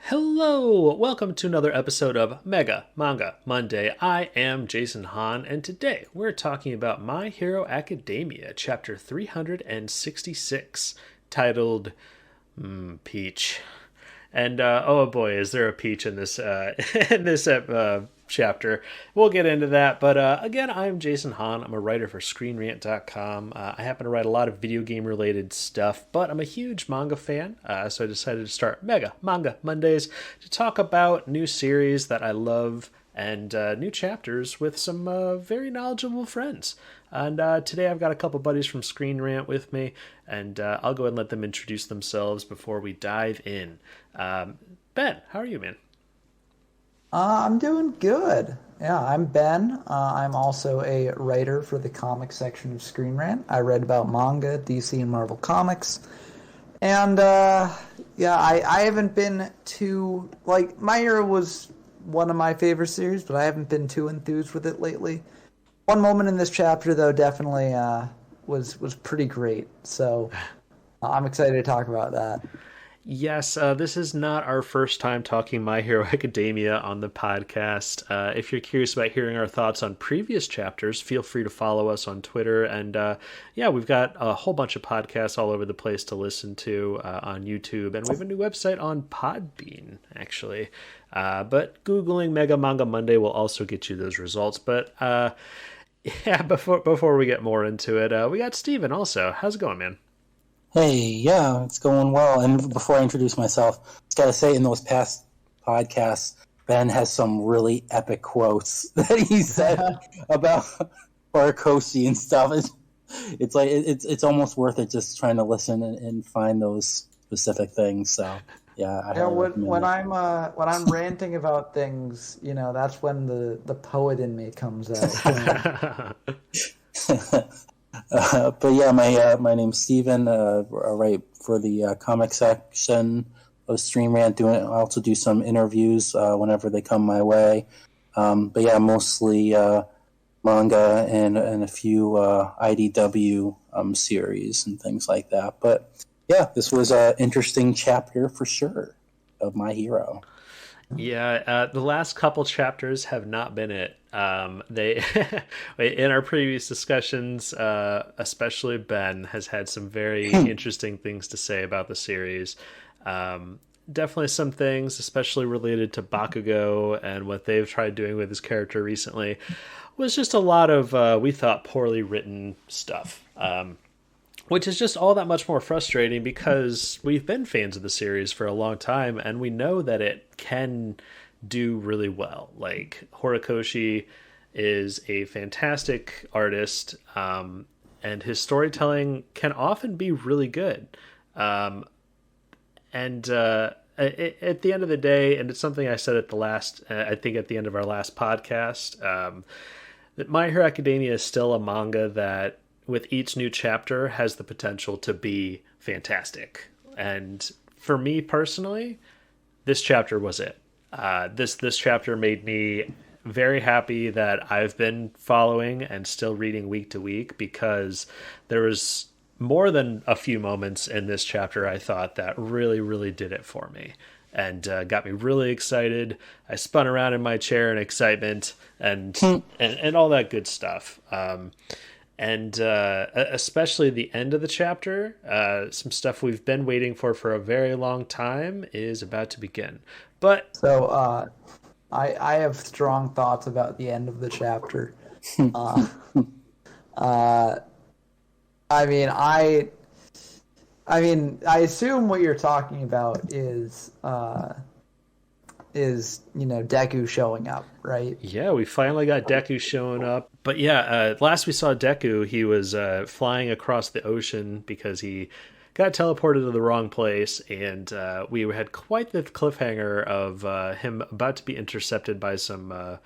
Hello! Welcome to another episode of Manga Monday. I am Jason Hahn, and today we're talking about My Hero Academia, chapter 366, titled Peach. And oh boy, is there a peach in this in this chapter. We'll get into that. But again, I'm Jason Hahn. I'm a writer for ScreenRant.com. I happen to write a lot of video game related stuff, but I'm a huge manga fan. So I decided to start Manga Mondays to talk about new series that I love and new chapters with some very knowledgeable friends. And today I've got a couple buddies from Screen Rant with me, and I'll go ahead and let them introduce themselves before we dive in. Ben, how are you, man? I'm doing good. Yeah, I'm Ben. I'm also a writer for the comic section of Screen Rant. I read about manga, DC, and Marvel Comics. And, I haven't been too... My Hero was one of my favorite series, but I haven't been too enthused with it lately. One moment in this chapter, though, definitely was pretty great. So I'm excited to talk about that. Yes, this is not our first time talking My Hero Academia on the podcast. If you're curious about hearing our thoughts on previous chapters, feel free to follow us on Twitter. And we've got a whole bunch of podcasts all over the place to listen to on YouTube. And we have a new website on Podbean, actually. But Googling Manga Monday will also get you those results. But before we get more into it, we got Steven also. How's it going, man? Hey, yeah, it's going well. And before I introduce myself, I just gotta say, in those past podcasts, Ben has some really epic quotes that he said about Horikoshi and stuff. It's almost worth it just trying to listen and find those specific things. So yeah, when I'm ranting about things, that's when the poet in me comes out. But yeah, my name's Steven. I write for the comic section of Stream Rant. I also do some interviews whenever they come my way. But yeah, mostly manga and a few IDW series and things like that. But yeah, this was an interesting chapter for sure of My Hero. Yeah, the last couple chapters have not been it. They in our previous discussions, especially Ben has had some very interesting things to say about the series. Definitely some things, especially related to Bakugo and what they've tried doing with his character recently, was just a lot of we thought poorly written stuff. Which is just all that much more frustrating because we've been fans of the series for a long time and we know that it can do really well. Like, Horikoshi is a fantastic artist, and his storytelling can often be really good. At the end of the day, and it's something I said at at the end of our last podcast, that My Hero Academia is still a manga that with each new chapter has the potential to be fantastic. And for me personally, this chapter was it. This chapter made me very happy that I've been following and still reading week to week, because there was more than a few moments in this chapter I thought that really, really did it for me and got me really excited. I spun around in my chair in excitement and all that good stuff. And especially the end of the chapter, some stuff we've been waiting for a very long time is about to begin. But so I have strong thoughts about the end of the chapter. I assume what you're talking about is Deku showing up, right? Yeah, we finally got Deku showing up. But yeah, last we saw Deku, he was flying across the ocean because he got teleported to the wrong place, and we had quite the cliffhanger of him about to be intercepted by some...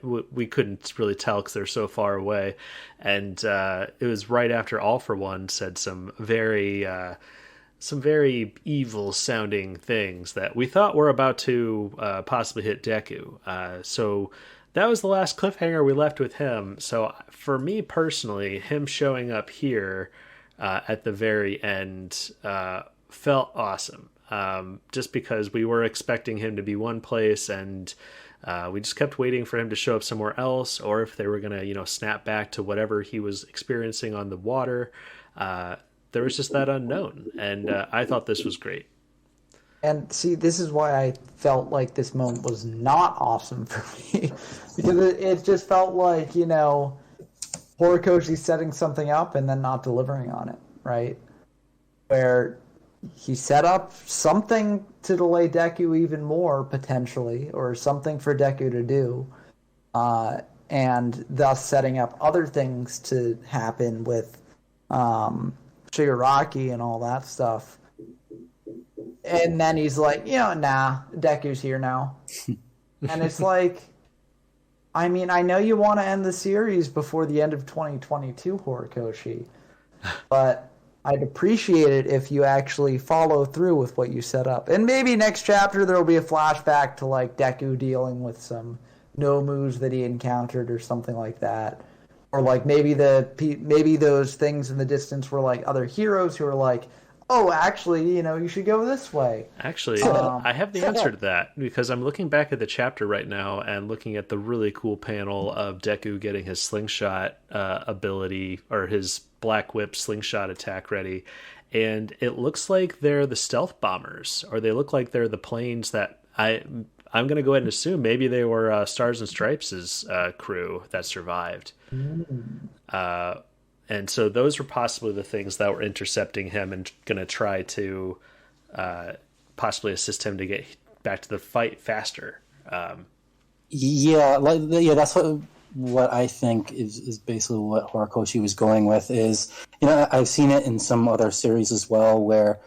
we couldn't really tell because they're so far away. And it was right after All For One said some very evil sounding things that we thought were about to possibly hit Deku. So that was the last cliffhanger we left with him. So for me personally, him showing up here at the very end felt awesome. just because we were expecting him to be one place, and we just kept waiting for him to show up somewhere else, or if they were going to, snap back to whatever he was experiencing on the water. There was just that unknown, and I thought this was great. And see, this is why I felt like this moment was not awesome for me. Because it just felt like, Horikoshi setting something up and then not delivering on it, right? Where he set up something to delay Deku even more, potentially, or something for Deku to do, and thus setting up other things to happen with Shigiraki and all that stuff. And then he's like, nah, Deku's here now. And it's like, I mean, I know you want to end the series before the end of 2022, Horikoshi, but I'd appreciate it if you actually follow through with what you set up. And maybe next chapter there will be a flashback to, like, Deku dealing with some Nomus that he encountered or something like that. Or, like, maybe those things in the distance were, like, other heroes who are like, oh, actually, you should go this way. Actually, I have the answer to that, because I'm looking back at the chapter right now and looking at the really cool panel of Deku getting his slingshot ability, or his Black Whip slingshot attack ready, and it looks like they're the stealth bombers, or they look like they're the planes that I'm going to go ahead and assume maybe they were Stars and Stripes' crew that survived. And so those were possibly the things that were intercepting him and going to try to possibly assist him to get back to the fight faster. That's what I think is basically what Horikoshi was going with. Is, I've seen it in some other series as well, where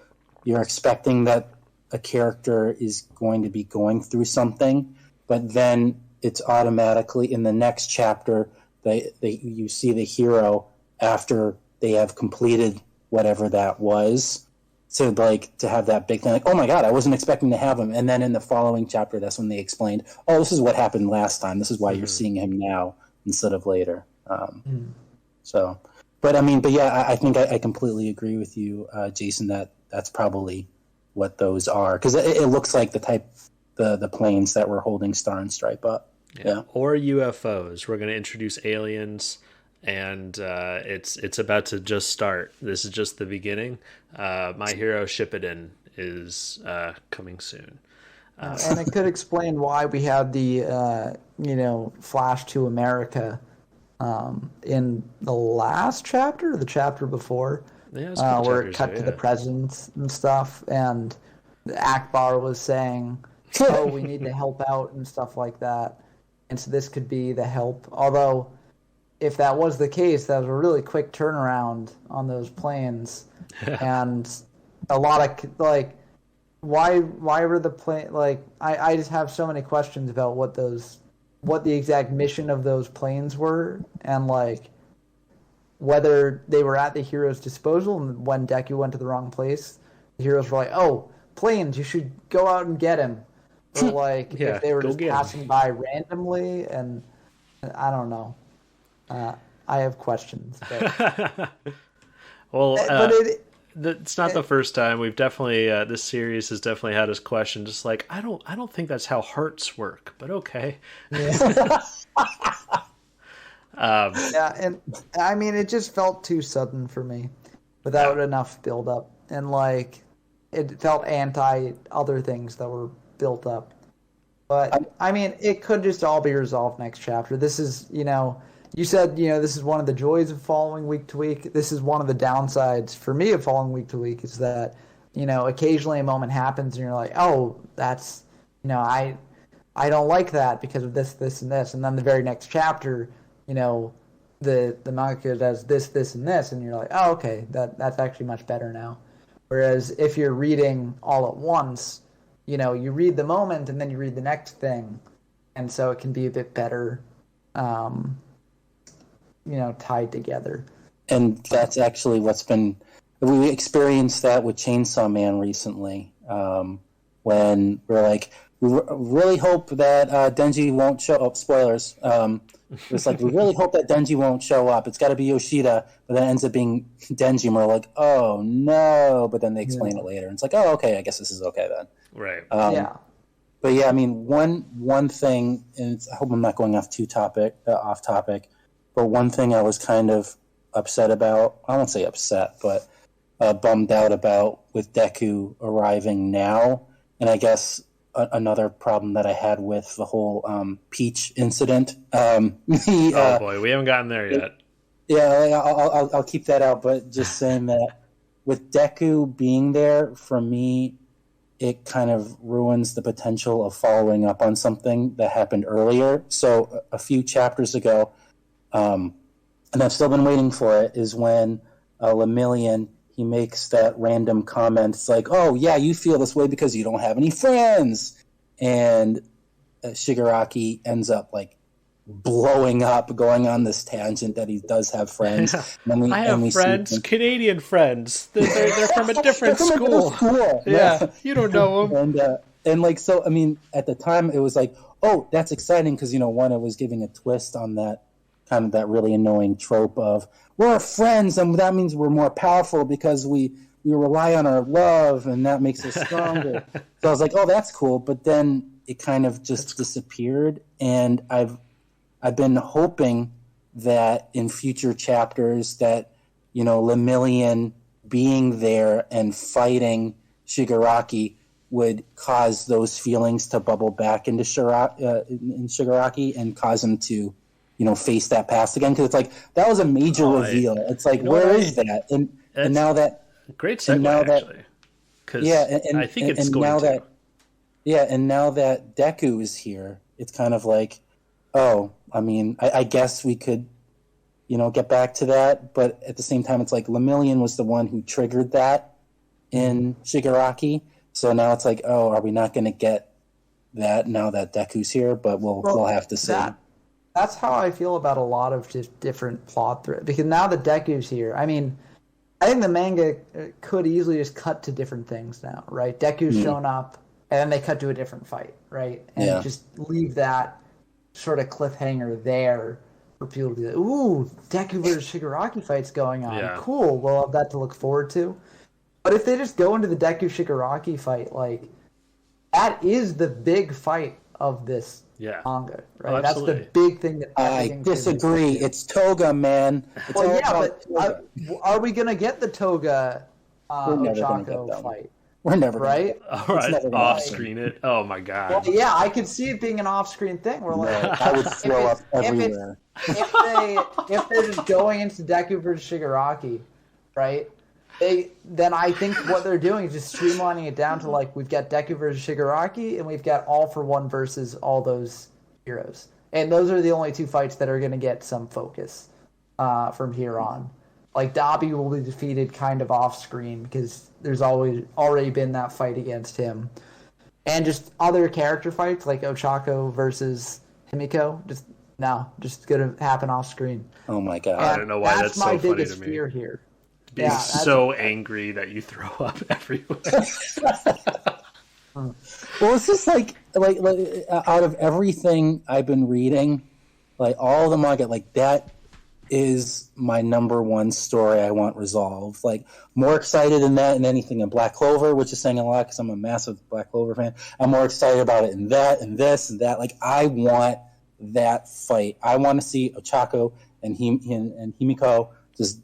you're expecting that a character is going to be going through something, but then it's automatically in the next chapter you see the hero after they have completed whatever that was. So, like, to have that big thing, like, oh my god, I wasn't expecting to have him. And then in the following chapter, that's when they explained, oh, this is what happened last time. This is why you're seeing him now instead of later. So, I think I completely agree with you, Jason, that's probably what those are. Because it looks like the planes that were holding Star and Stripe up. Yeah. Or UFOs. We're going to introduce aliens, and it's about to just start. This is just the beginning. My Hero Shippuden is coming soon. And it could explain why we had the Flash to America in the last chapter, or the chapter before, where it cut to the present and stuff, and Akbar was saying, oh, we need to help out and stuff like that. And so this could be the help. Although, if that was the case, that was a really quick turnaround on those planes. And a lot of, like, why were the plane, like, I just have so many questions about what the exact mission of those planes were, and, like, whether they were at the hero's disposal, and when Deku went to the wrong place, the heroes were like, oh, planes, you should go out and get him. Or, like, if they were just passing by randomly, and I don't know. I have questions. But... Well, it's not the first time. We've definitely this series has definitely had us question, just like, I don't think that's how hearts work, but okay. Yeah. And I mean, it just felt too sudden for me, without enough build up, and, like, it felt anti other things that were built up. But I mean, it could just all be resolved next chapter. This is, you said, this is one of the joys of following week to week. This is one of the downsides for me of following week to week, is that, occasionally a moment happens and you're like, oh, that's, I don't like that because of this, this, and this. And then the very next chapter, the manga does this, and this, and you're like, oh, okay, that's actually much better now. Whereas if you're reading all at once, you read the moment and then you read the next thing. And so it can be a bit better, tied together. And that's actually we experienced that with Chainsaw Man recently, when we're like, we really hope that Denji won't show up. Spoilers. It's like, we really hope that Denji won't show up. It's got to be Yoshida, but then it ends up being Denji, and we're like, oh no! But then they explain it later, and it's like, oh, okay, I guess this is okay then. Right. But yeah, I mean, one thing, and I hope I'm not going off topic, but one thing I was kind of upset about, I won't say upset, but bummed out about with Deku arriving now, and I guess another problem that I had with the whole Peach incident. Oh boy, we haven't gotten there yet. Yeah, I'll keep that out, but just saying that with Deku being there, for me, it kind of ruins the potential of following up on something that happened earlier. So a few chapters ago, and I've still been waiting for it, is when Lemillion, he makes that random comment. It's like, oh, yeah, you feel this way because you don't have any friends. And Shigaraki ends up, like, blowing up, going on this tangent that he does have friends. I have friends, Canadian friends. They're from a different school. Yeah, you don't know them. And like, so, I mean, at the time, it was like, oh, that's exciting because, you know, one, it was giving a twist on that kind of that really annoying trope of, we're friends, and that means we're more powerful because we rely on our love, and that makes us stronger. So I was like, oh, that's cool. But then it kind of just disappeared, and I've been hoping that in future chapters that, you know, Lemillion being there and fighting Shigaraki would cause those feelings to bubble back into Shigaraki and cause him to, you know, face that past again, because it's like that was a major reveal. It's like, where is that? And now that great segue, actually, because I think it's going to. And now that Deku is here, it's kind of like, oh, I mean, I guess we could, you know, get back to that, but at the same time, it's like Lemillion was the one who triggered that in Shigaraki, so now it's like, oh, are we not going to get that now that Deku's here? But we'll have to see. That's how I feel about a lot of just different plot threads. Because now that Deku's here, I mean, I think the manga could easily just cut to different things now, right? Deku's shown up, and then they cut to a different fight, right? And just leave that sort of cliffhanger there for people to be like, ooh, Deku versus Shigaraki fight's going on. Yeah. Cool, we'll have that to look forward to. But if they just go into the Deku-Shigaraki fight, like, that is the big fight of this manga, right? Oh, that's the big thing that I disagree. It's Toga, man. Are we gonna get the Toga Ochako fight? We're never right. All right, off-screen it. Oh my god. Well, yeah, I could see it being an off-screen thing. We're like, I would throw up everywhere. If they're just going into Deku versus Shigaraki, right? Then I think what they're doing is just streamlining it down to, like, we've got Deku versus Shigaraki, and we've got All for One versus all those heroes. And those are the only two fights that are going to get some focus from here on. Like, Dabi will be defeated kind of off-screen because there's already been that fight against him. And just other character fights, like Ochako versus Himiko, just going to happen off-screen. Oh, my God. I don't know why that's so funny to me. That's my biggest fear here. Being so angry that you throw up everywhere. Well, it's just like out of everything I've been reading, like all the manga, like that is my number one story I want resolved. Like, more excited in that than anything in Black Clover, which is saying a lot because I'm a massive Black Clover fan. I'm more excited about it in that and this and that. Like, I want that fight. I want to see Ochako and Himiko just.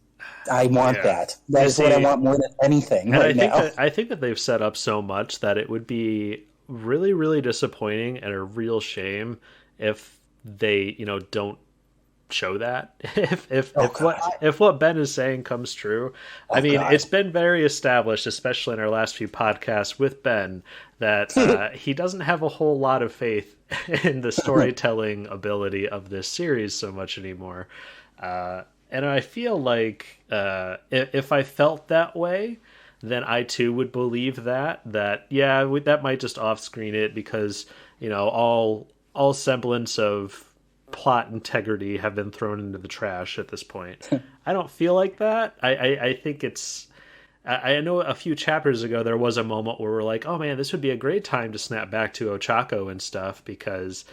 I want that. That is what I want more than anything right now. I think that they've set up so much that it would be really, really disappointing and a real shame if they, you know, don't show that. If what Ben is saying comes true. I mean, it's been very established, especially in our last few podcasts with Ben, that he doesn't have a whole lot of faith in the storytelling ability of this series so much anymore. And I feel like if I felt that way, then I too would believe that that might just off-screen it because, you know, all semblance of plot integrity have been thrown into the trash at this point. I don't feel like that. I think it's I know a few chapters ago there was a moment where we're like, oh man, this would be a great time to snap back to Ochako and stuff because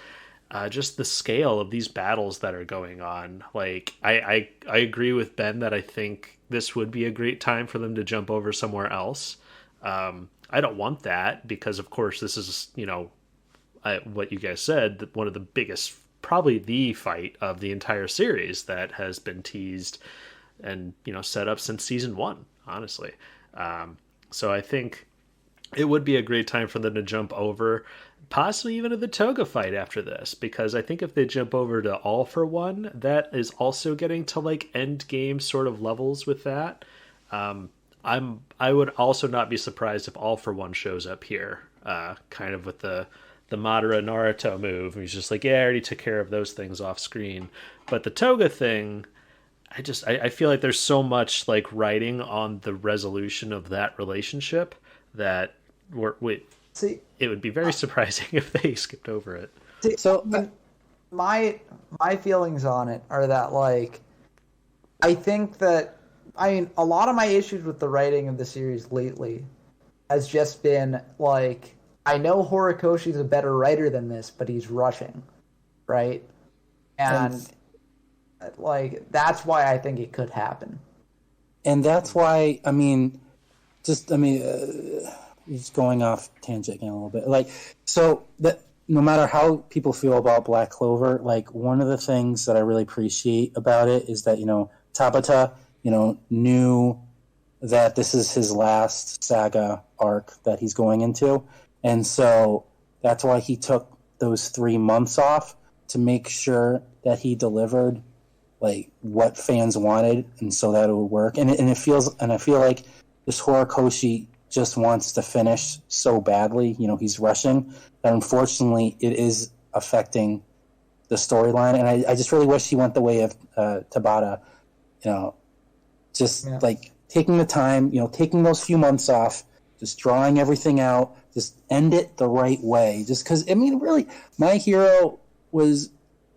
just the scale of these battles that are going on. Like, I agree with Ben that I think this would be a great time for them to jump over somewhere else. I don't want that because, of course, this is, what you guys said, one of the biggest, probably the fight of the entire series that has been teased and, set up since season 1, honestly. So I think it would be a great time for them to jump over, possibly even to the Toga fight after this, because I think if they jump over to All for One, that is also getting to like end game sort of levels with that. I would also not be surprised if All for One shows up here, kind of with the Madara Naruto move. He's just like, yeah, I already took care of those things off screen, but the Toga thing, I feel like there's so much like writing on the resolution of that relationship that it would be very surprising if they skipped over it. So my feelings on it are that like I think that a lot of my issues with the writing of the series lately has just been like I know Horikoshi's a better writer than this, but he's rushing, right? And like that's why I think it could happen. And that's why just going off tangent again a little bit. Like, so that no matter how people feel about Black Clover, like one of the things that I really appreciate about it is that, Tabata, knew that this is his last saga arc that he's going into. And so that's why he took those 3 months off to make sure that he delivered like what fans wanted and so that it would work. And I feel like this Horikoshi just wants to finish so badly, he's rushing, that unfortunately it is affecting the storyline. And I just really wish he went the way of Tabata, like taking the time, taking those few months off, just drawing everything out, just end it the right way. Just because, really, My Hero was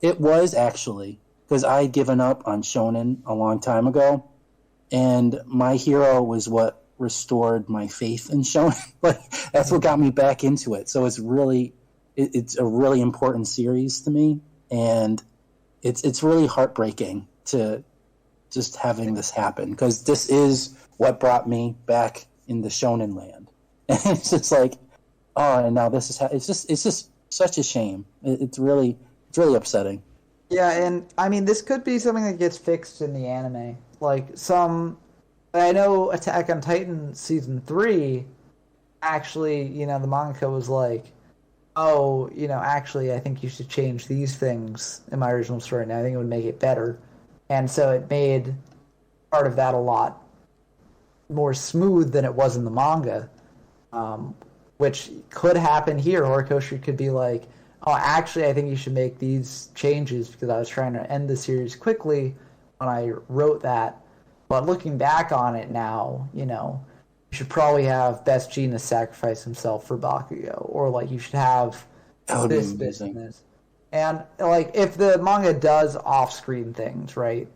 actually, because I had given up on Shonen a long time ago, and My Hero was what restored my faith in Shonen. Like that's what got me back into it. So it's a really important series to me, and it's really heartbreaking to just having this happen because this is what brought me back into Shonen land. And it's just like, oh, and now this is it's just such a shame. It's really upsetting. Yeah, and this could be something that gets fixed in the anime. Like I know Attack on Titan Season 3, actually, the mangaka was like, oh, actually, I think you should change these things in my original story. Now I think it would make it better. And so it made part of that a lot more smooth than it was in the manga, which could happen here. Horikoshi could be like, oh, actually, I think you should make these changes because I was trying to end the series quickly when I wrote that. But looking back on it now, you should probably have Best Genius sacrifice himself for Bakugo, or like you should have this business. And like if the manga does off-screen things, right?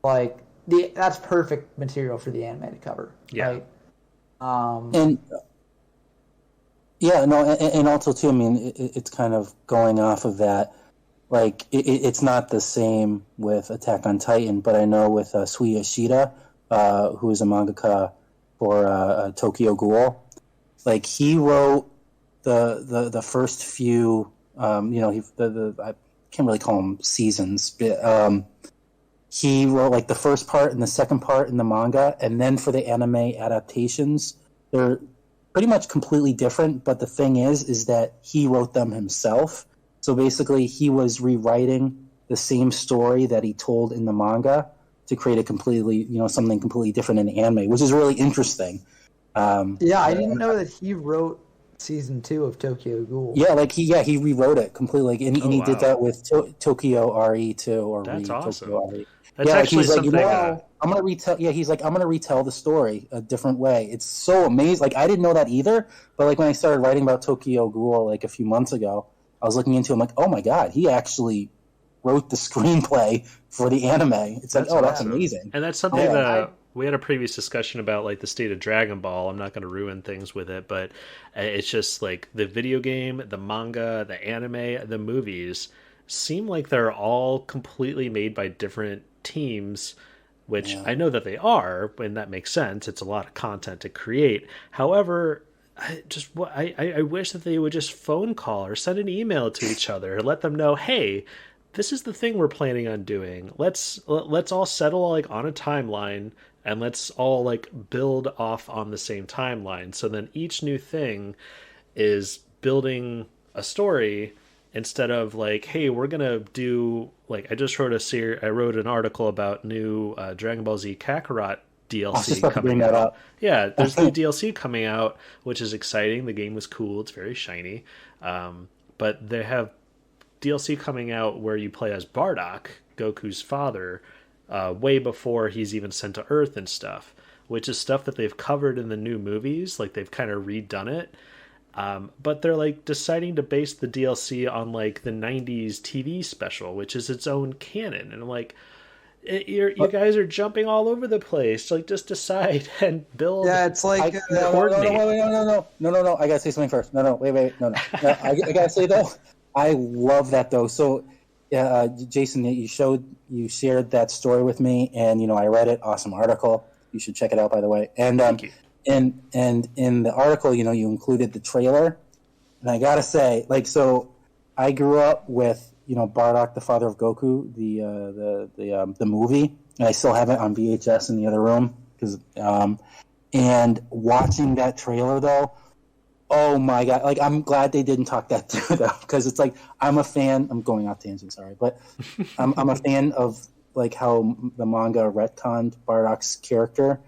Like that's perfect material for the anime to cover, right? And yeah, no, and also too, it's kind of going off of that. Like it's not the same with Attack on Titan, but I know with Sui Yoshida, who is a mangaka for Tokyo Ghoul, like he wrote the first few, I can't really call them seasons, but he wrote like the first part and the second part in the manga, and then for the anime adaptations, they're pretty much completely different. But the thing is that he wrote them himself. So basically, he was rewriting the same story that he told in the manga to create a completely, something completely different in the anime, which is really interesting. I didn't know that he wrote season 2 of Tokyo Ghoul. Yeah, he rewrote it completely, and he did that with Tokyo RE too, or that's awesome. Tokyo RE. That's actually something. I'm gonna retell. Yeah, he's like, I'm gonna retell the story a different way. It's so amazing. Like I didn't know that either, but like when I started writing about Tokyo Ghoul like a few months ago, I was looking into it. I'm like, oh my god, he actually wrote the screenplay for the anime. It's like, that's amazing. And that's something that we had a previous discussion about like the state of Dragon Ball. I'm not going to ruin things with it, but it's just like the video game, the manga, the anime, the movies seem like they're all completely made by different teams, which I know that they are, and that makes sense. It's a lot of content to create. However, I wish that they would just phone call or send an email to each other, let them know, hey, this is the thing we're planning on doing. Let's all settle like on a timeline, and let's all like build off on the same timeline. So then each new thing is building a story instead of like, hey, we're gonna do like I just wrote I wrote an article about new Dragon Ball Z Kakarot DLC coming out. Yeah, there's new DLC coming out, which is exciting. The game was cool. It's very shiny. But they have DLC coming out where you play as Bardock, Goku's father, way before he's even sent to Earth and stuff, which is stuff that they've covered in the new movies. Like they've kind of redone it. But they're like deciding to base the DLC on like the 90s TV special, which is its own canon. And I'm like, you guys are jumping all over the place. Like, just decide and build. Yeah, it's like no. I gotta say something first. Wait. No. I gotta say though, I love that though. So, Jason, you shared that story with me, and I read it. Awesome article. You should check it out, by the way. And thank you. And in the article, you included the trailer, and I gotta say, like, so I grew up with Bardock, the father of Goku, the movie, and I still have it on VHS in the other room and watching that trailer though, oh my god! Like I'm glad they didn't talk that through though, because it's like I'm a fan. I'm going off tangent, sorry, but I'm a fan of like how the manga retconned Bardock's character,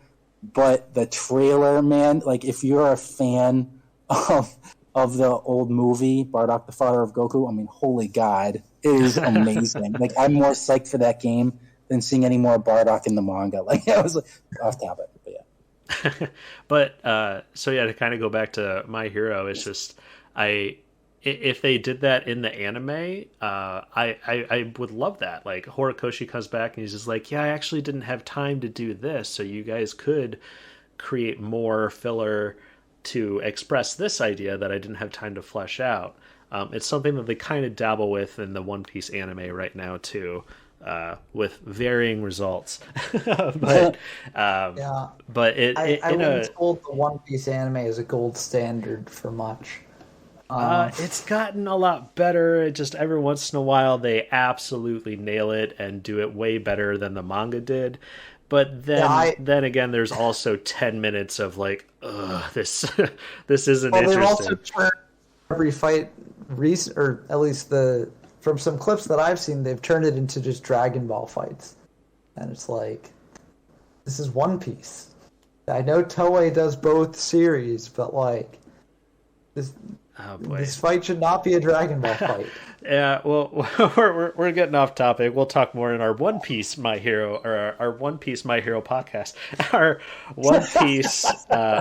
but the trailer, man, like if you're a fan of the old movie, Bardock, the father of Goku, I mean, holy God, it is amazing. Like, I'm more psyched for that game than seeing any more Bardock in the manga. Like, I was like, off topic, but yeah. But, so yeah, to kind of go back to My Hero, it's just, if they did that in the anime, I would love that. Like, Horikoshi comes back and he's just like, yeah, I actually didn't have time to do this, so you guys could create more filler to express this idea that I didn't have time to flesh out. It's something that they kind of dabble with in the One Piece anime right now too, with varying results. But yeah, but I wouldn't hold the One Piece anime as a gold standard for much. It's gotten a lot better. It just every once in a while they absolutely nail it and do it way better than the manga did. But then again, there's also 10 minutes of like, this isn't interesting. They've also turned every fight, or at least from some clips that I've seen, they've turned it into just Dragon Ball fights, and it's like, this is One Piece. I know Toei does both series, but like, this fight should not be a Dragon Ball fight. Yeah, well, we're getting off topic. We'll talk more in our One Piece My Hero, or our One Piece My Hero podcast, our One Piece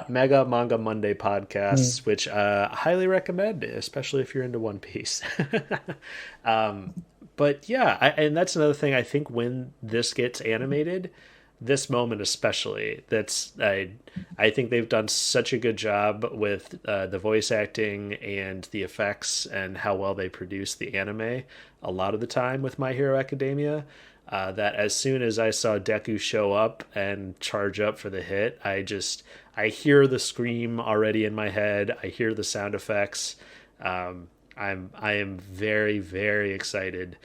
Mega Manga Monday podcasts, which I highly recommend, especially if you're into One Piece. But yeah, and that's another thing. I think when this gets animated, this moment especially, I think they've done such a good job with the voice acting and the effects and how well they produce the anime a lot of the time with My Hero Academia, that as soon as I saw Deku show up and charge up for the hit, I hear the scream already in my head. I hear the sound effects. I am very, very excited,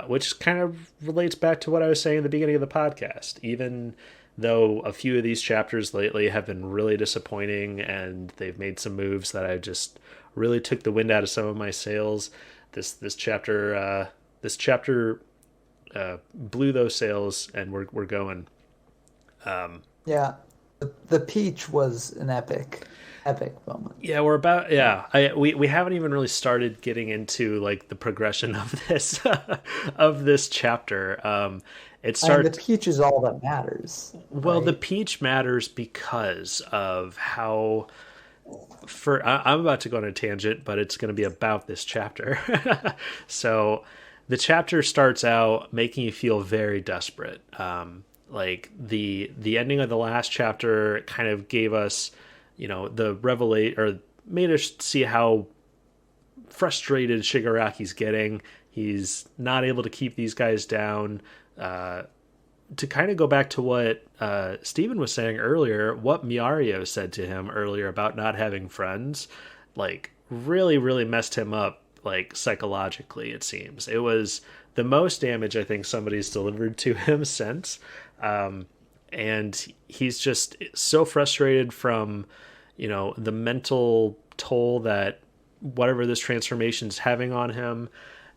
which kind of relates back to what I was saying at the beginning of the podcast. Even though a few of these chapters lately have been really disappointing and they've made some moves that I just really took the wind out of some of my sails, this chapter blew those sails, and we're going. Yeah, the Peach was an epic moment. Yeah, we haven't even really started getting into like the progression of this of this chapter. It starts. The Peach is all that matters. Well, right? The Peach matters because of how. I'm about to go on a tangent, but it's going to be about this chapter. So, the chapter starts out making you feel very desperate. like the ending of the last chapter kind of gave us, the revelate, or made us see how frustrated Shigaraki's getting. He's not able to keep these guys down. To kind of go back to what Steven was saying earlier, what Miario said to him earlier about not having friends, like really, really messed him up, like psychologically, it seems. It was the most damage I think somebody's delivered to him since. And he's just so frustrated from, the mental toll that whatever this transformation is having on him,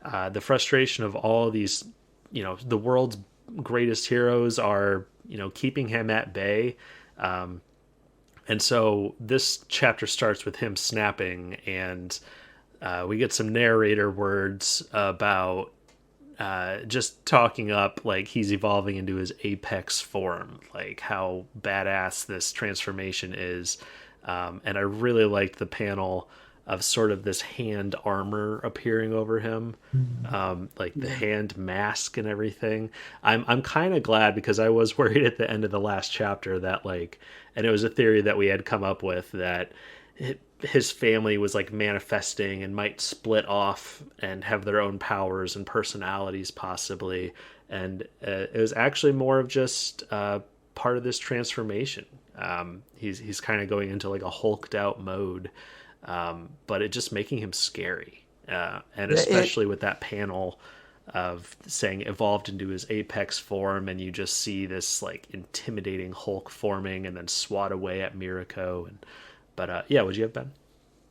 the frustration of all of these, the world's greatest heroes are, keeping him at bay. And so this chapter starts with him snapping, and we get some narrator words about just talking up like he's evolving into his apex form, like how badass this transformation is. And I really liked the panel of sort of this hand armor appearing over him, like the hand mask and everything. I'm kind of glad, because I was worried at the end of the last chapter that, like, and it was a theory that we had come up with, that his family was like manifesting and might split off and have their own powers and personalities possibly. And it was actually more of just part of this transformation. He's kind of going into like a hulked out mode. But it just making him scary. And especially with that panel of saying evolved into his apex form, and you just see this like intimidating Hulk forming and then swat away at Mirako. But what'd you have, Ben?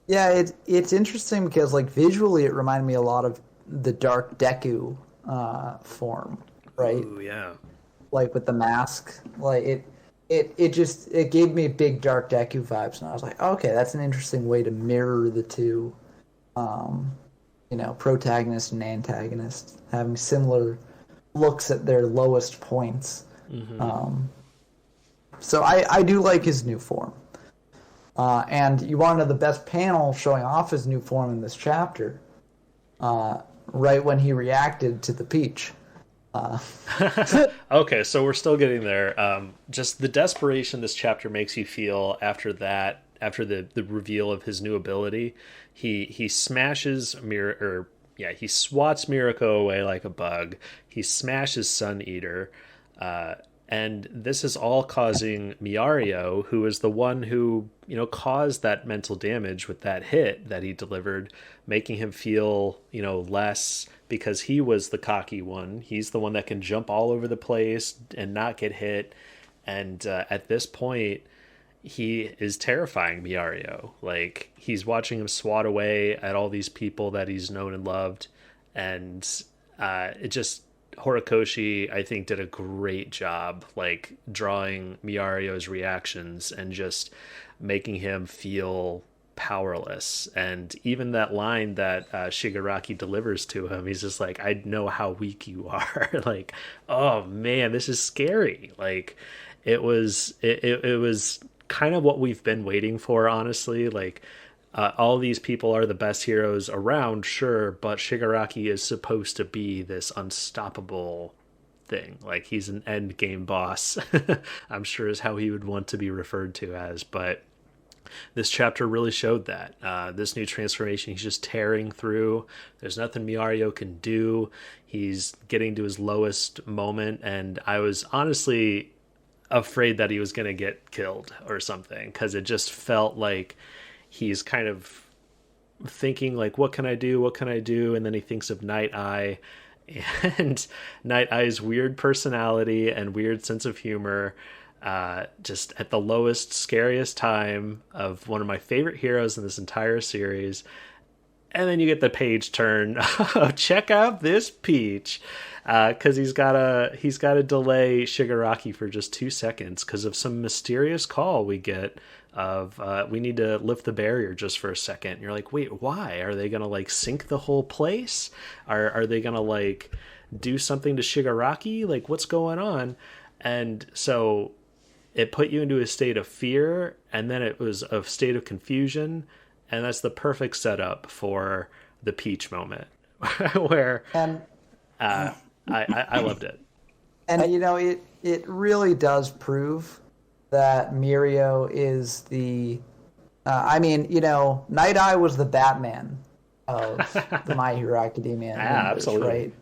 Yeah, it's interesting because like visually it reminded me a lot of the Dark Deku form, right? Ooh, yeah. Like with the mask, like it gave me big Dark Deku vibes, and I was like, okay, that's an interesting way to mirror the two, protagonist and antagonist having similar looks at their lowest points. Mm-hmm. So I do like his new form. And you want to know the best panel showing off his new form in this chapter, right when he reacted to the peach. Okay, so we're still getting there. Just the desperation this chapter makes you feel after the reveal of his new ability. He smashes he swats Mirako away like a bug. He smashes Sun Eater. And this is all causing Miario, who is the one who, caused that mental damage with that hit that he delivered, making him feel, less, because he was the cocky one. He's the one that can jump all over the place and not get hit. And at this point, he is terrifying Miario. Like, he's watching him swat away at all these people that he's known and loved. And it just... Horikoshi, I think, did a great job, like, drawing Miario's reactions and just making him feel powerless. And even that line that Shigaraki delivers to him, he's just like, I know how weak you are. Like, oh man, this is scary. Like, it was kind of what we've been waiting for, honestly. Like, all these people are the best heroes around, sure, but Shigaraki is supposed to be this unstoppable thing. Like, he's an end game boss, I'm sure is how he would want to be referred to as. But this chapter really showed that. This new transformation, he's just tearing through. There's nothing Miario can do. He's getting to his lowest moment, and I was honestly afraid that he was going to get killed or something, because it just felt like he's kind of thinking, like, what can I do? And then he thinks of Night Eye, and Night Eye's weird personality and weird sense of humor, just at the lowest, scariest time of one of my favorite heroes in this entire series. And then you get the page turn of check out this peach, because he's got to delay Shigaraki for just 2 seconds because of some mysterious call we get of we need to lift the barrier just for a second. And you're like, wait, why? Are they gonna like sink the whole place? Are they gonna like do something to Shigaraki? Like, what's going on? And so it put you into a state of fear, and then it was a state of confusion, and that's the perfect setup for the peach moment where I loved it. And it really does prove that Mirio is the. Night Eye was the Batman of the My Hero Academia universe, absolutely. right?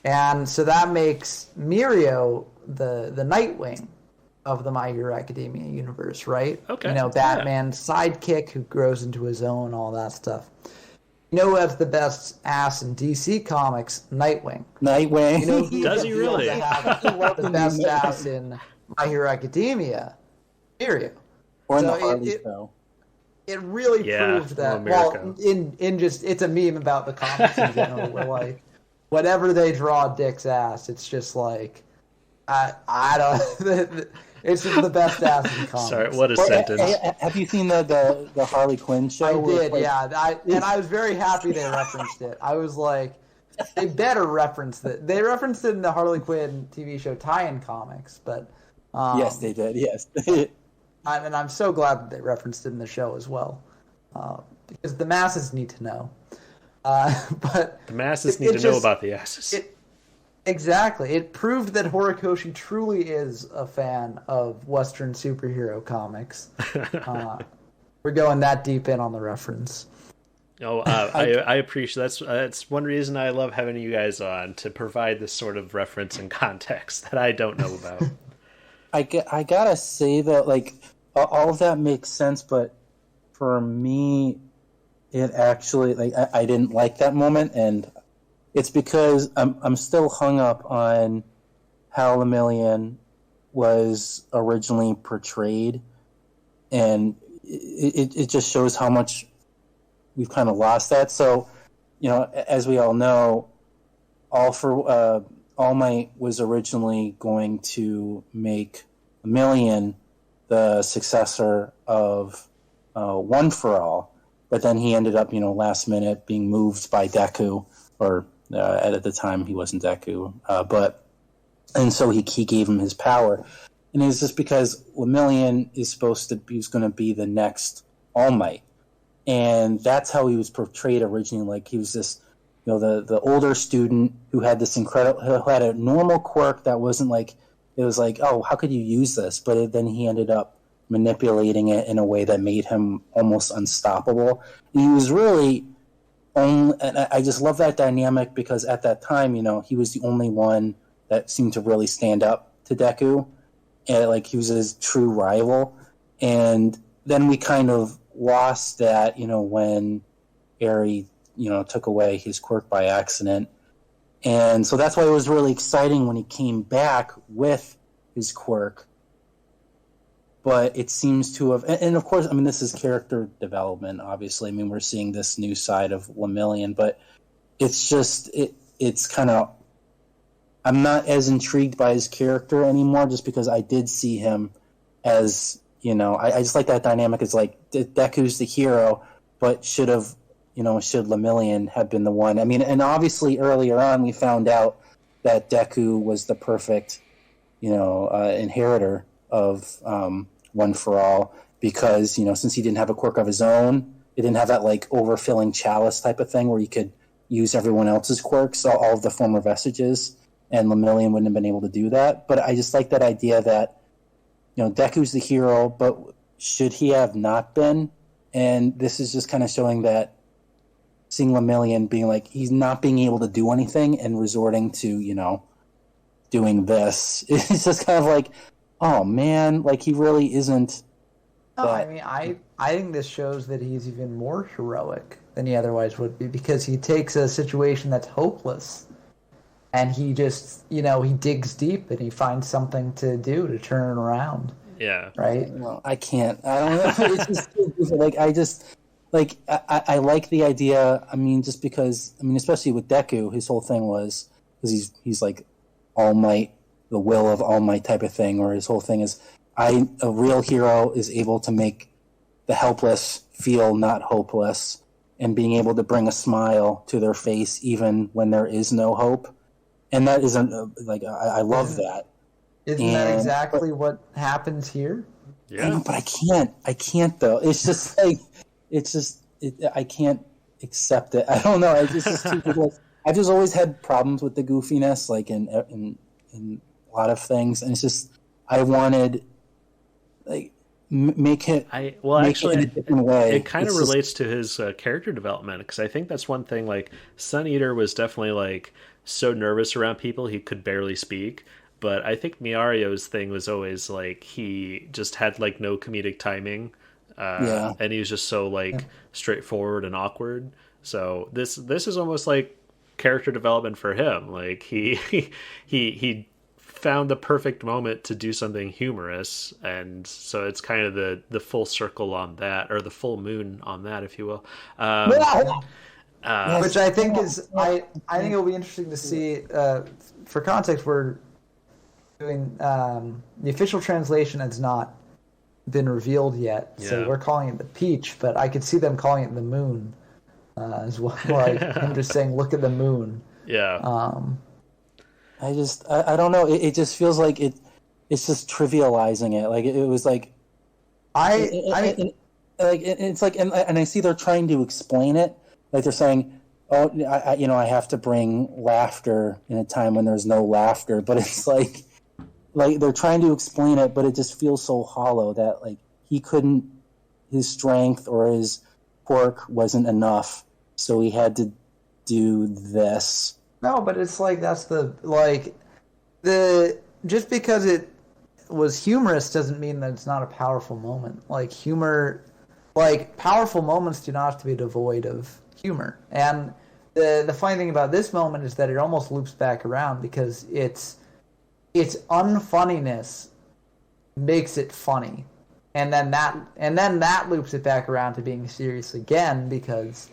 And so that makes Mirio the Nightwing of the My Hero Academia universe, right? Okay. Batman's sidekick who grows into his own, all that stuff. Who has the best ass in DC Comics? Nightwing. Nightwing. Does he really? To have the best ass in My Hero Academia? Mirio. Or in the Harley show. It really proved that. Well, in just it's a meme about the comics in general, where like whatever they draw Dick's ass, it's just like I don't. It's just the best ass in comics. Sorry, what a sentence. Have you seen the Harley Quinn show? I did, yeah. And I was very happy they referenced it. I was like, they better reference it. They referenced it in the Harley Quinn TV show tie-in comics, but yes, they did. Yes. And I'm so glad that they referenced it in the show as well, because the masses need to know. But the masses need to know about the asses. Exactly. It proved that Horikoshi truly is a fan of Western superhero comics. We're going that deep in on the reference. Oh, I appreciate that's one reason I love having you guys on, to provide this sort of reference and context that I don't know about. I gotta say that, like, all of that makes sense, but for me, it actually, like, I didn't like that moment, and it's because I'm still hung up on how Lemillion was originally portrayed, and it just shows how much we've kind of lost that. So, as we all know, All Might was originally going to make Lemillion the successor of One for All, but then he ended up, last minute being moved by Deku, or at the time he wasn't Deku, and so he gave him his power, and it was just because Lemillion was going to be the next All Might, and that's how he was portrayed originally. Like, he was this, the older student who had this who had a normal quirk that wasn't like, it was like, oh, how could you use this? But then he ended up manipulating it in a way that made him almost unstoppable. And he was really and I just love that dynamic, because at that time, he was the only one that seemed to really stand up to Deku, and like, he was his true rival. And then we kind of lost that, when Eri, took away his quirk by accident. And so that's why it was really exciting when he came back with his quirk. But it seems to have, and of course, I mean, this is character development, obviously. I mean, we're seeing this new side of Lemillion, but it's just, it's kind of, I'm not as intrigued by his character anymore, just because I did see him as, I just like that dynamic. It's like, Deku's the hero, but should Lemillion have been the one? I mean, and obviously earlier on we found out that Deku was the perfect, inheritor of One for All, because, since he didn't have a quirk of his own, it didn't have that, like, overfilling chalice type of thing where you could use everyone else's quirks, all of the former vestiges, and Lemillion wouldn't have been able to do that. But I just like that idea that, Deku's the hero, but should he have not been? And this is just kind of showing that, seeing Lemillion being like, he's not being able to do anything and resorting to, doing this. It's just kind of like, oh man, like, he really isn't. I mean, I think this shows that he's even more heroic than he otherwise would be, because he takes a situation that's hopeless, and he just, he digs deep and he finds something to do to turn it around. Yeah. Right? Well, I can't. I don't know. It's just like, I like the idea. I mean, just because, especially with Deku, his whole thing was, because he's like All Might, the will of All Might type of thing, or his whole thing is, a real hero is able to make the helpless feel not hopeless, and being able to bring a smile to their face even when there is no hope. And that isn't, I love that. Isn't that exactly what happens here? Yeah. But I can't though. It's just like, I can't accept it. I don't know. I've just always had problems with the goofiness, like in a lot of things, and it's just I wanted like make it actually in a different way. It kind of relates to his character development, because I think that's one thing. Like Sun Eater was definitely like so nervous around people he could barely speak, but I think Miario's thing was always like he just had like no comedic timing, and he was just so like straightforward and awkward. So this is almost like character development for him. Like he found the perfect moment to do something humorous, and so it's kind of the full circle on that, or the full moon on that, if you will. Which I think is I think it'll be interesting to see. For context, we're doing the official translation has not been revealed yet, so we're calling it the peach, but I could see them calling it the moon as well. Like him just saying, "Look at the moon." Yeah. I don't know. It just feels like it's just trivializing it. Like it was like it's like, and I see they're trying to explain it. Like they're saying, "Oh, I have to bring laughter in a time when there's no laughter." But it's like they're trying to explain it, but it just feels so hollow that like he couldn't, his strength or his quirk wasn't enough, so he had to do this. No, but it's like that's just because it was humorous doesn't mean that it's not a powerful moment. Like humor, like powerful moments do not have to be devoid of humor. And the funny thing about this moment is that it almost loops back around, because its unfunniness makes it funny, and then that loops it back around to being serious again, because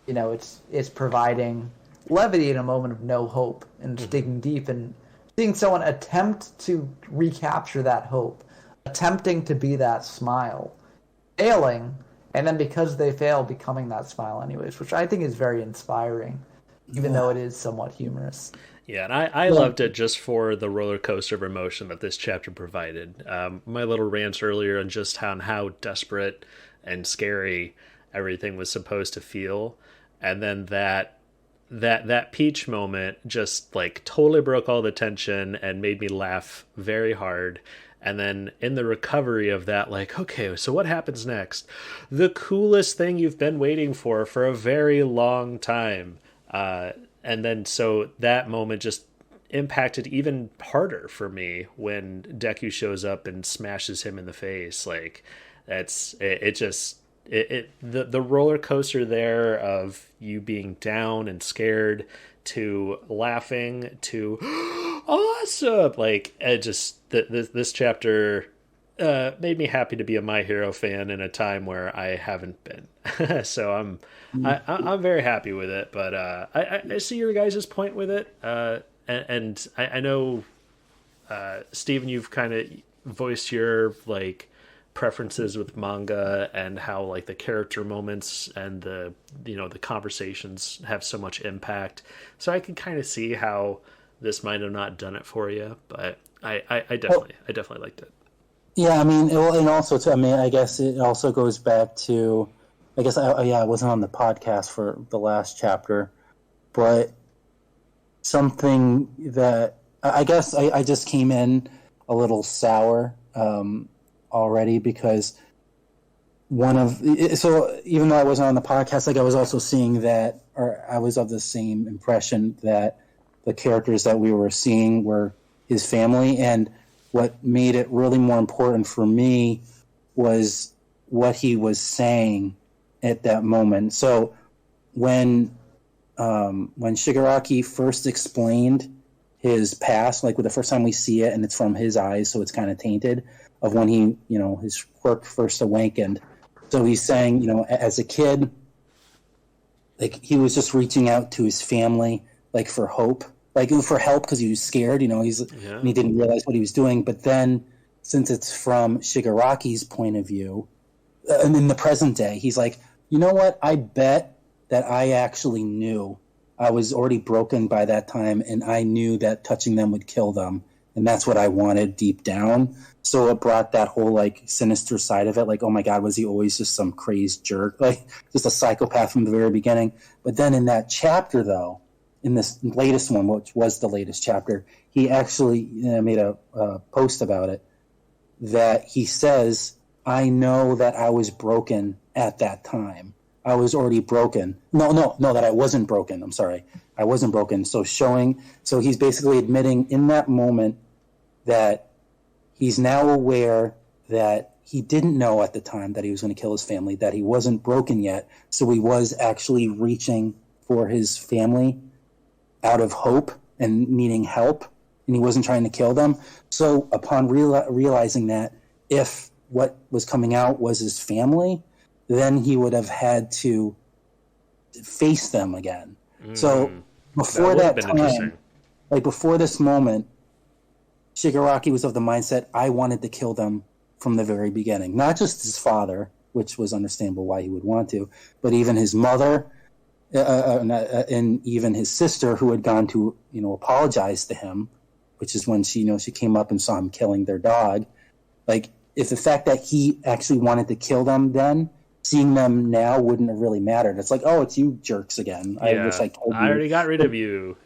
it's providing levity in a moment of no hope, and digging deep and seeing someone attempt to recapture that hope, attempting to be that smile, failing, and then because they fail, becoming that smile anyways, which I think is very inspiring, even though it is somewhat humorous. Yeah, and I loved it just for the roller coaster of emotion that this chapter provided. My little rants earlier on just how desperate and scary everything was supposed to feel, and then that peach moment just like totally broke all the tension and made me laugh very hard. And then in the recovery of that, like, okay, so what happens next? The coolest thing you've been waiting for a very long time. And then so that moment just impacted even harder for me when Deku shows up and smashes him in the face. Like the roller coaster there of you being down and scared to laughing to awesome. Like it just this chapter made me happy to be a My Hero fan in a time where I haven't been. So I'm very happy with it. But I see your guys' point with it, and I know Steven, you've kind of voiced your like preferences with manga and how like the character moments and the conversations have so much impact. So I can kind of see how this might have not done it for you, but I definitely liked it. Yeah, I mean, and also too, I mean, I guess it also goes back to, I guess I wasn't on the podcast for the last chapter, but something that I guess I just came in a little sour already, because so even though I wasn't on the podcast, like I was also seeing that, or I was of the same impression that the characters that we were seeing were his family, and what made it really more important for me was what he was saying at that moment. So when Shigiraki first explained his past, like with the first time we see it, and it's from his eyes, so it's kind of tainted, of when he, his quirk first awakened. So he's saying, as a kid, like he was just reaching out to his family, like for hope, like for help, because he was scared, and he didn't realize what he was doing. But then, since it's from Shigaraki's point of view, and in the present day, he's like, you know what? I bet that I actually knew. I was already broken by that time, and I knew that touching them would kill them, and that's what I wanted deep down. So it brought that whole like sinister side of it, like, oh my God, was he always just some crazed jerk, like just a psychopath from the very beginning? But then in that chapter, though, in this latest one, which was the latest chapter, he actually made a post about it, that he says, I know that I was broken at that time. I was already broken. No, that I wasn't broken. I'm sorry. I wasn't broken. So he's basically admitting in that moment that he's now aware that he didn't know at the time that he was going to kill his family, that he wasn't broken yet. So he was actually reaching for his family out of hope and needing help, and he wasn't trying to kill them. So upon realizing that, if what was coming out was his family, then he would have had to face them again. So before that time, like before this moment, Shigiraki was of the mindset, I wanted to kill them from the very beginning. Not just his father, which was understandable why he would want to, but even his mother, and even his sister, who had gone to apologize to him, which is when she came up and saw him killing their dog. Like, if the fact that he actually wanted to kill them then, seeing them now wouldn't have really mattered. It's like, oh, it's you jerks again. Yeah. I wish I told you. I already got rid of you.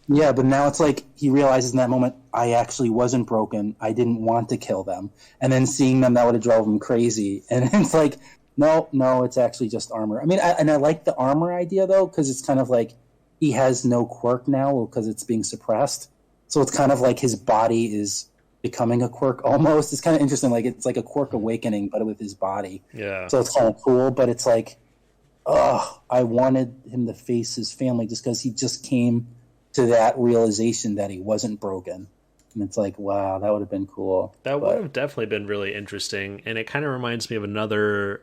Yeah, but now it's like he realizes in that moment, I actually wasn't broken. I didn't want to kill them. And then seeing them, that would have drove him crazy. And it's like, no, it's actually just armor. I mean, I like the armor idea, though, because it's kind of like he has no quirk now because it's being suppressed. So it's kind of like his body is becoming a quirk almost. It's kind of interesting. Like, it's like a quirk awakening, but with his body. Yeah. So it's kind of cool, but it's like, I wanted him to face his family just because he just came to that realization that he wasn't broken. And it's like, wow, that would have been cool. That would have definitely been really interesting. And it kind of reminds me of another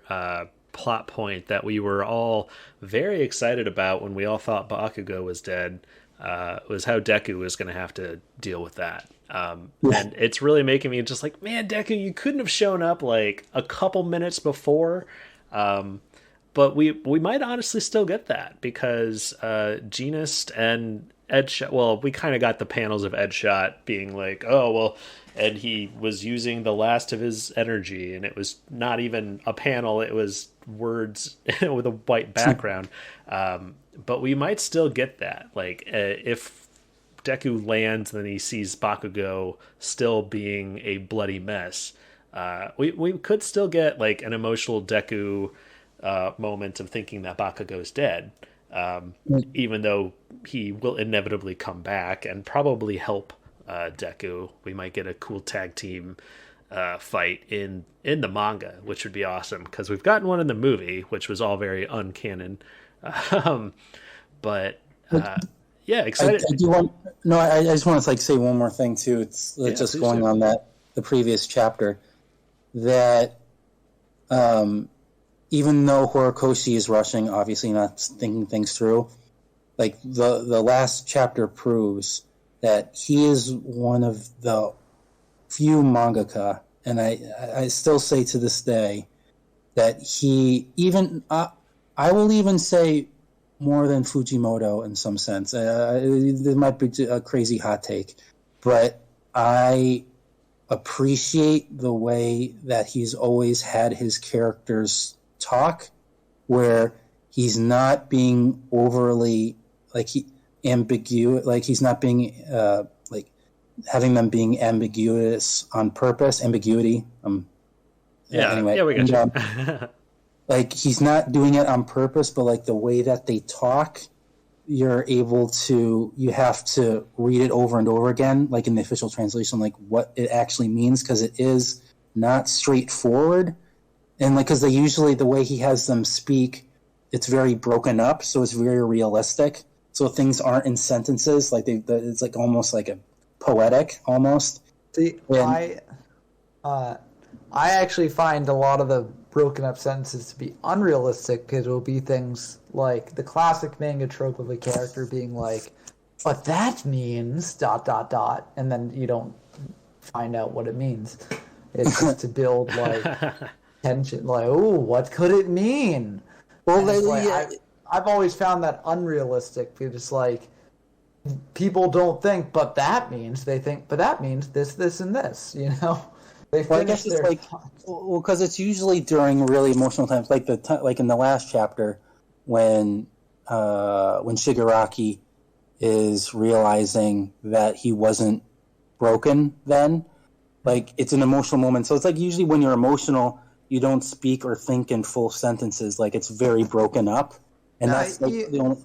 plot point that we were all very excited about when we all thought Bakugo was dead, was how Deku was going to have to deal with that. And it's really making me just like, man, Deku, you couldn't have shown up like a couple minutes before. But we might honestly still get that because Genist and Edshot, well, we kind of got the panels of Edshot being like, oh, well, and he was using the last of his energy, and it was not even a panel, it was words with a white background. But we might still get that. Like, if Deku lands and then he sees Bakugo still being a bloody mess, we could still get, like, an emotional Deku moment of thinking that Bakugo's dead. Even though he will inevitably come back and probably help Deku. We might get a cool tag team fight in the manga, which would be awesome because we've gotten one in the movie, which was all very uncanon. But excited. I just want to say one more thing too. It's just going on the previous chapter that even though Horikoshi is rushing, obviously not thinking things through, like the last chapter proves that he is one of the few mangaka, and I still say to this day that he even I will even say more than Fujimoto in some sense. There might be a crazy hot take, but I appreciate the way that he's always had his characters talk, where he's not being overly ambiguous, like he's not being like having them being ambiguous on purpose. Ambiguity. Anyway, we got you. Like he's not doing it on purpose, but like the way that they talk, you have to read it over and over again, like in the official translation, like what it actually means, because it is not straightforward. And like, because they usually, the way he has them speak, it's very broken up, so it's very realistic. So things aren't in sentences, like it's like almost like a poetic almost. See, I actually find a lot of the broken up sentences to be unrealistic, because it will be things like the classic manga trope of a character being like, but that means ... and then you don't find out what it means. It's just to build like tension, like, oh, what could it mean? Well, I've always found that unrealistic, because like people don't think, but that means, they think, but that means this, and this, you know? I guess it's like, because it's usually during really emotional times, like like in the last chapter when Shigiraki is realizing that he wasn't broken then. Like, it's an emotional moment. So it's like usually when you're emotional, you don't speak or think in full sentences. Like, it's very broken up. And that's like the only...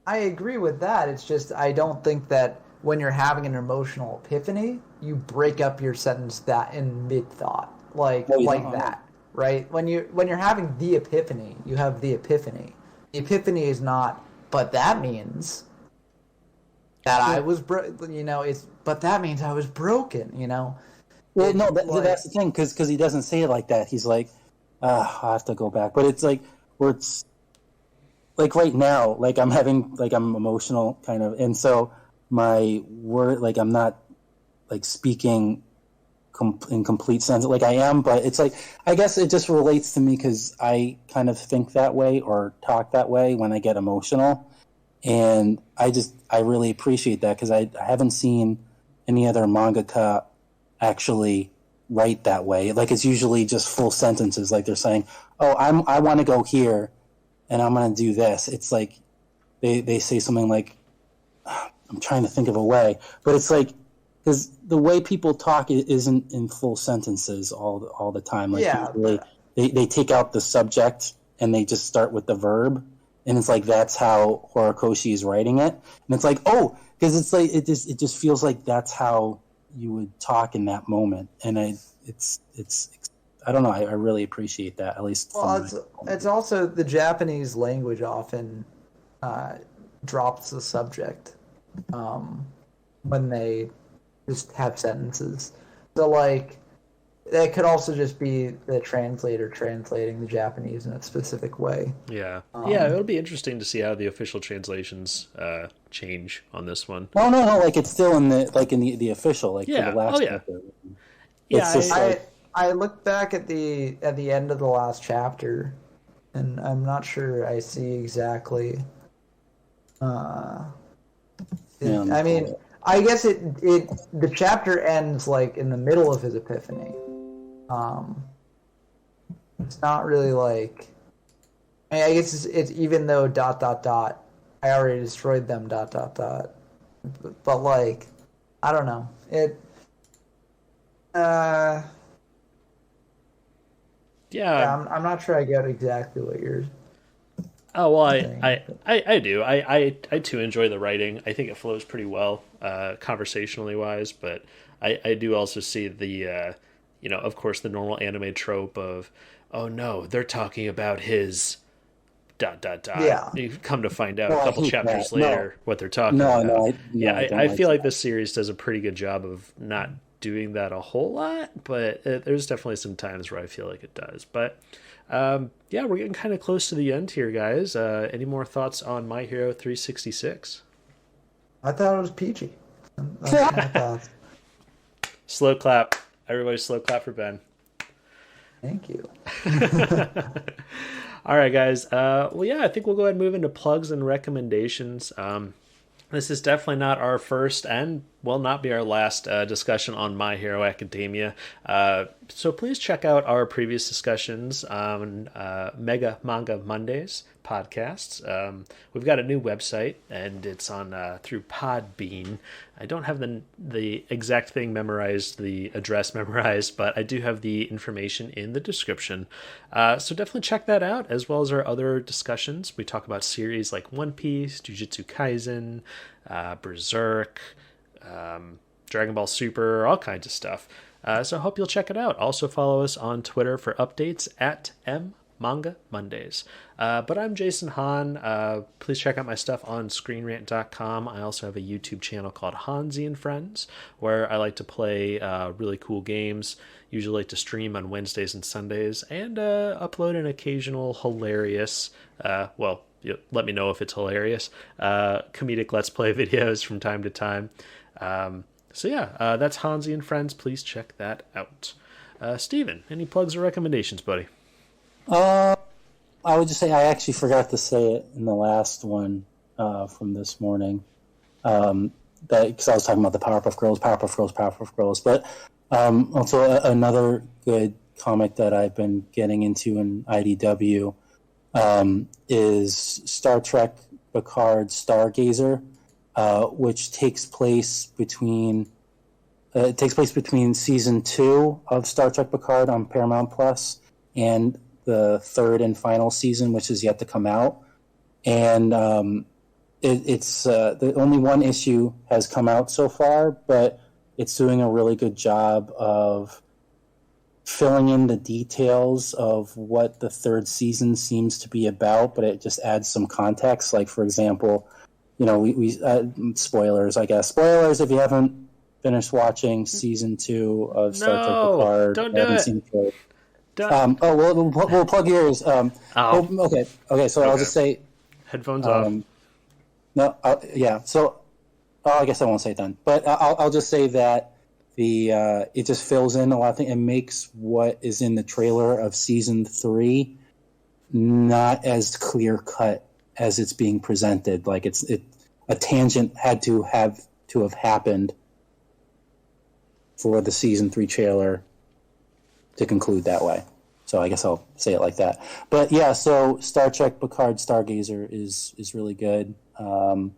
I agree with that. It's just I don't think that when you're having an emotional epiphany, you break up your sentence that in mid-thought. Like that. Right? When you're having the epiphany, you have the epiphany. The epiphany is not, but that means that I was but that means I was broken, Well, no, that's the thing, because he doesn't say it like that. He's like, I have to go back. But it's like, where it's, like right now, like I'm emotional kind of, and so my word, like I'm not like speaking in complete sense, like I am, but it's like, I guess it just relates to me because I kind of think that way or talk that way when I get emotional. And I really appreciate that because I haven't seen any other mangaka actually write that way. Like, it's usually just full sentences, like they're saying, oh, I want to go here and I'm going to do this. It's like they say something like, I'm trying to think of a way, but it's like, because the way people talk isn't in full sentences all the time. Like, usually they take out the subject and they just start with the verb, and it's like that's how Horikoshi is writing it, and it's like, oh, because it's like it just feels like that's how you would talk in that moment, and it's I don't know, I really appreciate that, at least. Well, it's also the Japanese language often drops the subject when they just have sentences. So, like, that could also just be the translator translating the Japanese in a specific way. Yeah. It'll be interesting to see how the official translations change on this one. No, like, it's still in the official, like, for the last chapter. Yeah, I looked back at the end of the last chapter, and I'm not sure I see exactly. I mean, I guess the chapter ends like in the middle of his epiphany. It's not really like, I guess it's even though ... I already destroyed them ... But like, I don't know. I'm not sure I get exactly what you're. Oh well, I do. I too enjoy the writing. I think it flows pretty well, conversationally wise. But I do also see the, of course, the normal anime trope of, oh no, they're talking about his ... Yeah. You come to find out a couple chapters later what they're talking about. I feel like this series does a pretty good job of not doing that a whole lot, but there's definitely some times where I feel like it does. But we're getting kind of close to the end here, guys. Any more thoughts on My Hero 366? I thought it was peachy. That's my thoughts. Slow clap. Everybody slow clap for Ben. Thank you. All right, guys. I think we'll go ahead and move into plugs and recommendations. This is definitely not our first and will not be our last discussion on My Hero Academia. So please check out our previous discussions on Manga Mondays podcasts. We've got a new website, and it's on through Podbean. I don't have the exact thing memorized, the address memorized, but I do have the information in the description. So definitely check that out, as well as our other discussions. We talk about series like One Piece, Jujutsu Kaisen, Berserk, Dragon Ball Super, all kinds of stuff. So I hope you'll check it out. Also follow us on Twitter for updates at Manga Mondays. But I'm Jason Hahn. Please check out my stuff on ScreenRant.com. I also have a YouTube channel called Honzy and Friends, where I like to play really cool games. Usually like to stream on Wednesdays and Sundays, and upload an occasional hilarious, let me know if it's hilarious, comedic Let's Play videos from time to time. That's Honzy and Friends. Please check that out. Steven, any plugs or recommendations, buddy? I would just say I actually forgot to say it in the last one from this morning. Because I was talking about the Powerpuff Girls. But also another good comic that I've been getting into in IDW is Star Trek Picard Stargazer. which takes place between season 2 of Star Trek Picard on Paramount Plus and the third and final season, which is yet to come out. And it's the only one issue has come out so far, but it's doing a really good job of filling in the details of what the third season seems to be about, but it just adds some context. Like, for example, we spoilers, I guess. Spoilers if you haven't finished watching season 2 of Star Trek Picard. Don't do it. We'll plug yours. Okay. So I'll just say headphones off. No, yeah. So I guess I won't say it then, but I'll just say that it just fills in a lot of things and makes what is in the trailer of season 3 not as clear cut as it's being presented. Like a tangent had to have happened for the season 3 trailer to conclude that way. So I guess I'll say it like that. But yeah, so Star Trek Picard Stargazer is really good. I'm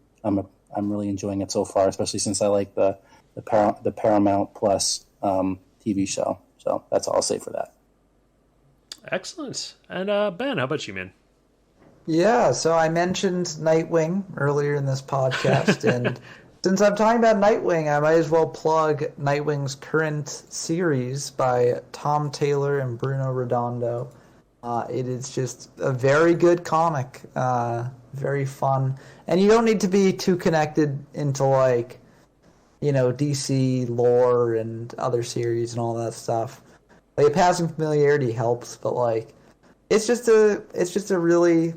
really enjoying it so far, especially since I like the Paramount Plus TV show. So that's all I'll say for that. Excellent. And Ben, how about you, man? Yeah, so I mentioned Nightwing earlier in this podcast, and since I'm talking about Nightwing, I might as well plug Nightwing's current series by Tom Taylor and Bruno Redondo. It is just a very good comic, very fun, and you don't need to be too connected into DC lore and other series and all that stuff. Like, a passing familiarity helps, but it's just a really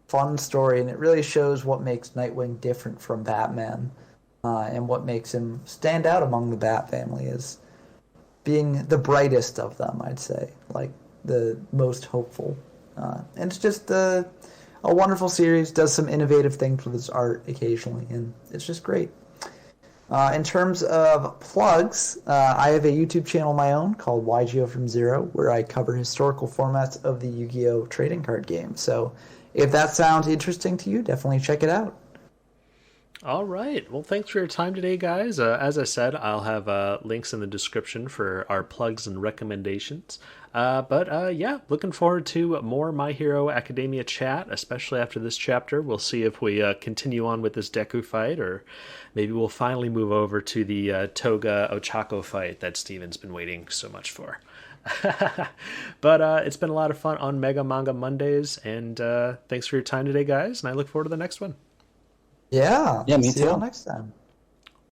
fun story, and it really shows what makes Nightwing different from Batman. And what makes him stand out among the Bat family is being the brightest of them, I'd say, the most hopeful. And it's just a wonderful series, does some innovative things with its art occasionally, and it's just great. In terms of plugs, I have a YouTube channel of my own called YGO from Zero, where I cover historical formats of the Yu-Gi-Oh! Trading card game. So if that sounds interesting to you, definitely check it out. All right. Well, thanks for your time today, guys. As I said, I'll have links in the description for our plugs and recommendations. Yeah, looking forward to more My Hero Academia chat, especially after this chapter. We'll see if we continue on with this Deku fight, or maybe we'll finally move over to the Toga Ochako fight that Steven's been waiting so much for. But it's been a lot of fun on Manga Mondays, and thanks for your time today, guys, and I look forward to the next one. Yeah. Me See too. you all next time.